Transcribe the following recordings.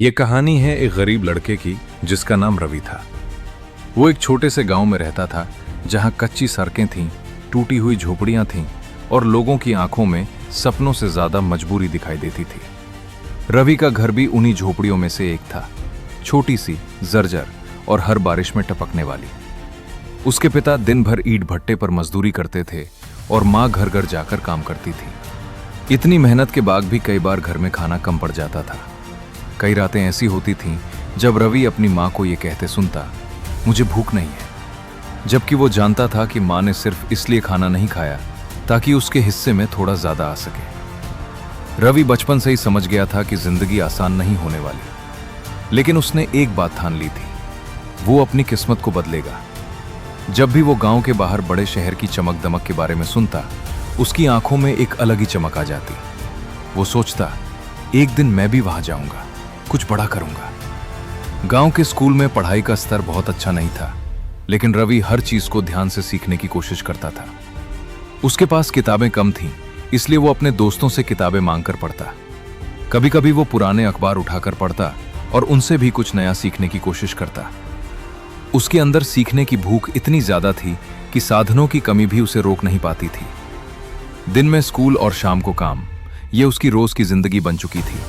ये कहानी है एक गरीब लड़के की जिसका नाम रवि था। वो एक छोटे से गांव में रहता था जहां कच्ची सड़कें थीं, टूटी हुई झोपड़ियां थीं और लोगों की आंखों में सपनों से ज्यादा मजबूरी दिखाई देती थी। रवि का घर भी उन्हीं झोपड़ियों में से एक था, छोटी सी, जर्जर और हर बारिश में टपकने वाली। उसके पिता दिन भर ईंट भट्टे पर मजदूरी करते थे और माँ घर घर जाकर काम करती थी। इतनी मेहनत के बाद भी कई बार घर में खाना कम पड़ जाता था। कई रातें ऐसी होती थीं जब रवि अपनी माँ को ये कहते सुनता, मुझे भूख नहीं है, जबकि वो जानता था कि माँ ने सिर्फ इसलिए खाना नहीं खाया ताकि उसके हिस्से में थोड़ा ज्यादा आ सके। रवि बचपन से ही समझ गया था कि जिंदगी आसान नहीं होने वाली, लेकिन उसने एक बात ठान ली थी, वो अपनी किस्मत को बदलेगा। जब भी वो गांव के बाहर बड़े शहर की चमक दमक के बारे में सुनता, उसकी आंखों में एक अलग ही चमक आ जाती। वो सोचता, एक दिन मैं भी वहां जाऊंगा, कुछ बड़ा करूंगा। गांव के स्कूल में पढ़ाई का स्तर बहुत अच्छा नहीं था, लेकिन रवि हर चीज को ध्यान से सीखने की कोशिश करता था। उसके पास किताबें कम थीं, इसलिए वो अपने दोस्तों से किताबें मांगकर पढ़ता। कभी कभी वो पुराने अखबार उठाकर पढ़ता और उनसे भी कुछ नया सीखने की कोशिश करता। उसके अंदर सीखने की भूख इतनी ज्यादा थी कि साधनों की कमी भी उसे रोक नहीं पाती थी। दिन में स्कूल और शाम को काम, ये उसकी रोज की जिंदगी बन चुकी थी।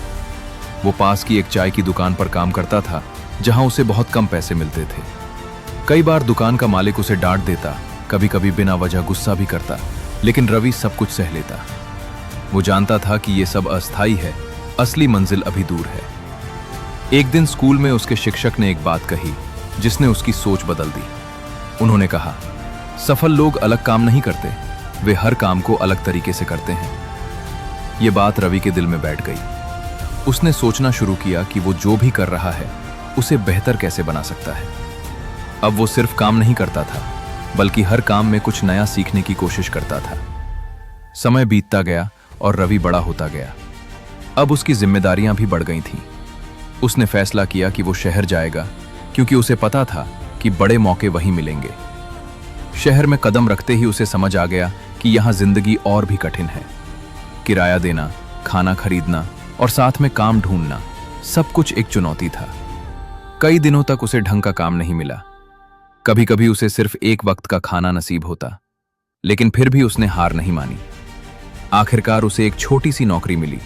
वो पास की एक चाय की दुकान पर काम करता था जहां उसे बहुत कम पैसे मिलते थे। कई बार दुकान का मालिक उसे डांट देता, कभी कभी बिना वजह गुस्सा भी करता, लेकिन रवि सब कुछ सह लेता। वो जानता था कि ये सब अस्थायी है, असली मंजिल अभी दूर है। एक दिन स्कूल में उसके शिक्षक ने एक बात कही जिसने उसकी सोच बदल दी। उन्होंने कहा, सफल लोग अलग काम नहीं करते, वे हर काम को अलग तरीके से करते हैं। ये बात रवि के दिल में बैठ गई। उसने सोचना शुरू किया कि वो जो भी कर रहा है उसे बेहतर कैसे बना सकता है। अब वो सिर्फ काम नहीं करता था, बल्कि हर काम में कुछ नया सीखने की कोशिश करता था। समय बीतता गया और रवि बड़ा होता गया। अब उसकी जिम्मेदारियां भी बढ़ गई थीं। उसने फैसला किया कि वो शहर जाएगा, क्योंकि उसे पता था कि बड़े मौके वहीं मिलेंगे। शहर में कदम रखते ही उसे समझ आ गया कि यहां जिंदगी और भी कठिन है। किराया देना, खाना खरीदना और साथ में काम ढूंढना, सब कुछ एक चुनौती था। कई दिनों तक उसे ढंग का काम नहीं मिला। कभी कभी उसे सिर्फ एक वक्त का खाना नसीब होता, लेकिन फिर भी उसने हार नहीं मानी। आखिरकार उसे एक छोटी सी नौकरी मिली,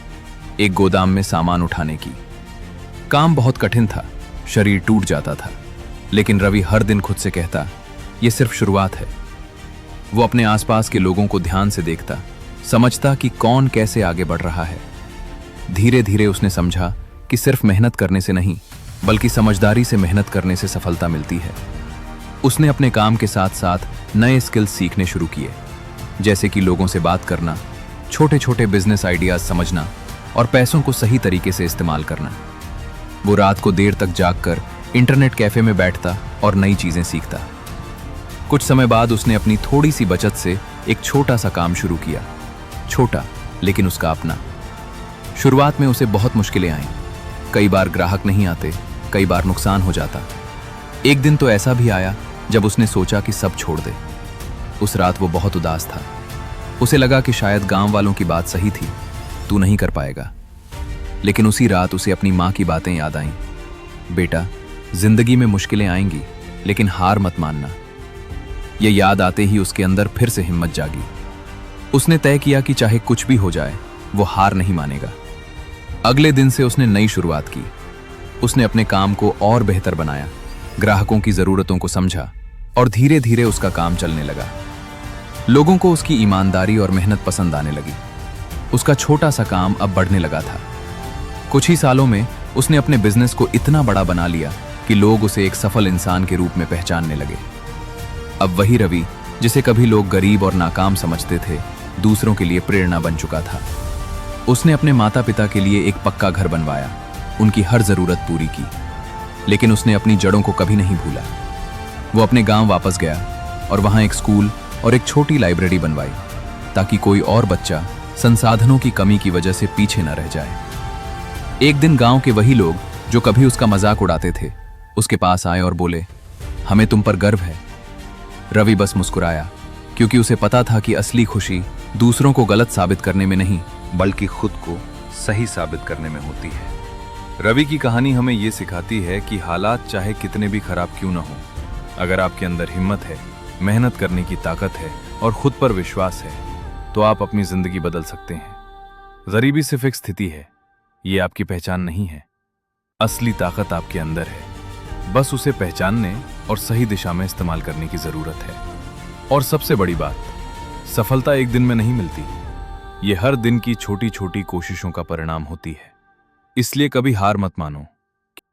एक गोदाम में सामान उठाने की। काम बहुत कठिन था, शरीर टूट जाता था, लेकिन रवि हर दिन खुद से कहता, यह सिर्फ शुरुआत है। वो अपने आसपास के लोगों को ध्यान से देखता, समझता कि कौन कैसे आगे बढ़ रहा है। धीरे धीरे उसने समझा कि सिर्फ मेहनत करने से नहीं, बल्कि समझदारी से मेहनत करने से सफलता मिलती है। उसने अपने काम के साथ साथ नए स्किल्स सीखने शुरू किए, जैसे कि लोगों से बात करना, छोटे छोटे बिजनेस आइडियाज समझना और पैसों को सही तरीके से इस्तेमाल करना। वो रात को देर तक जागकर इंटरनेट कैफे में बैठता और नई चीजें सीखता। कुछ समय बाद उसने अपनी थोड़ी सी बचत से एक छोटा सा काम शुरू किया, छोटा लेकिन उसका अपना। शुरुआत में उसे बहुत मुश्किलें आईं। कई बार ग्राहक नहीं आते, कई बार नुकसान हो जाता। एक दिन तो ऐसा भी आया जब उसने सोचा कि सब छोड़ दे। उस रात वो बहुत उदास था। उसे लगा कि शायद गांव वालों की बात सही थी, तू नहीं कर पाएगा। लेकिन उसी रात उसे अपनी माँ की बातें याद आईं। बेटा, जिंदगी में मुश्किलें आएंगी, लेकिन हार मत मानना। यह याद आते ही उसके अंदर फिर से हिम्मत जागी। उसने तय किया कि चाहे कुछ भी हो जाए, वो हार नहीं मानेगा। अगले दिन से उसने नई शुरुआत की। उसने अपने काम को और बेहतर बनाया, ग्राहकों की जरूरतों को समझा और धीरे धीरे उसका काम चलने लगा। लोगों को उसकी ईमानदारी और मेहनत पसंद आने लगी। उसका छोटा सा काम अब बढ़ने लगा था। कुछ ही सालों में उसने अपने बिजनेस को इतना बड़ा बना लिया कि लोग उसे एक सफल इंसान के रूप में पहचानने लगे। अब वही रवि, जिसे कभी लोग गरीब और नाकाम समझते थे, दूसरों के लिए प्रेरणा बन चुका था। उसने अपने माता पिता के लिए एक पक्का घर बनवाया, उनकी हर जरूरत पूरी की, लेकिन उसने अपनी जड़ों को कभी नहीं भूला। वो अपने गांव वापस गया और वहां एक स्कूल और एक छोटी लाइब्रेरी बनवाई, ताकि कोई और बच्चा संसाधनों की कमी की वजह से पीछे न रह जाए। एक दिन गांव के वही लोग जो कभी उसका मजाक उड़ाते थे, उसके पास आए और बोले, हमें तुम पर गर्व है। रवि बस मुस्कुराया, क्योंकि उसे पता था कि असली खुशी दूसरों को गलत साबित करने में नहीं, बल्कि खुद को सही साबित करने में होती है। रवि की कहानी हमें ये सिखाती है कि हालात चाहे कितने भी खराब क्यों ना हो, अगर आपके अंदर हिम्मत है, मेहनत करने की ताकत है और खुद पर विश्वास है, तो आप अपनी जिंदगी बदल सकते हैं। गरीबी सिर्फ एक स्थिति है, ये आपकी पहचान नहीं है। असली ताकत आपके अंदर है, बस उसे पहचानने और सही दिशा में इस्तेमाल करने की जरूरत है। और सबसे बड़ी बात, सफलता एक दिन में नहीं मिलती, ये हर दिन की छोटी छोटी कोशिशों का परिणाम होती है। इसलिए कभी हार मत मानो।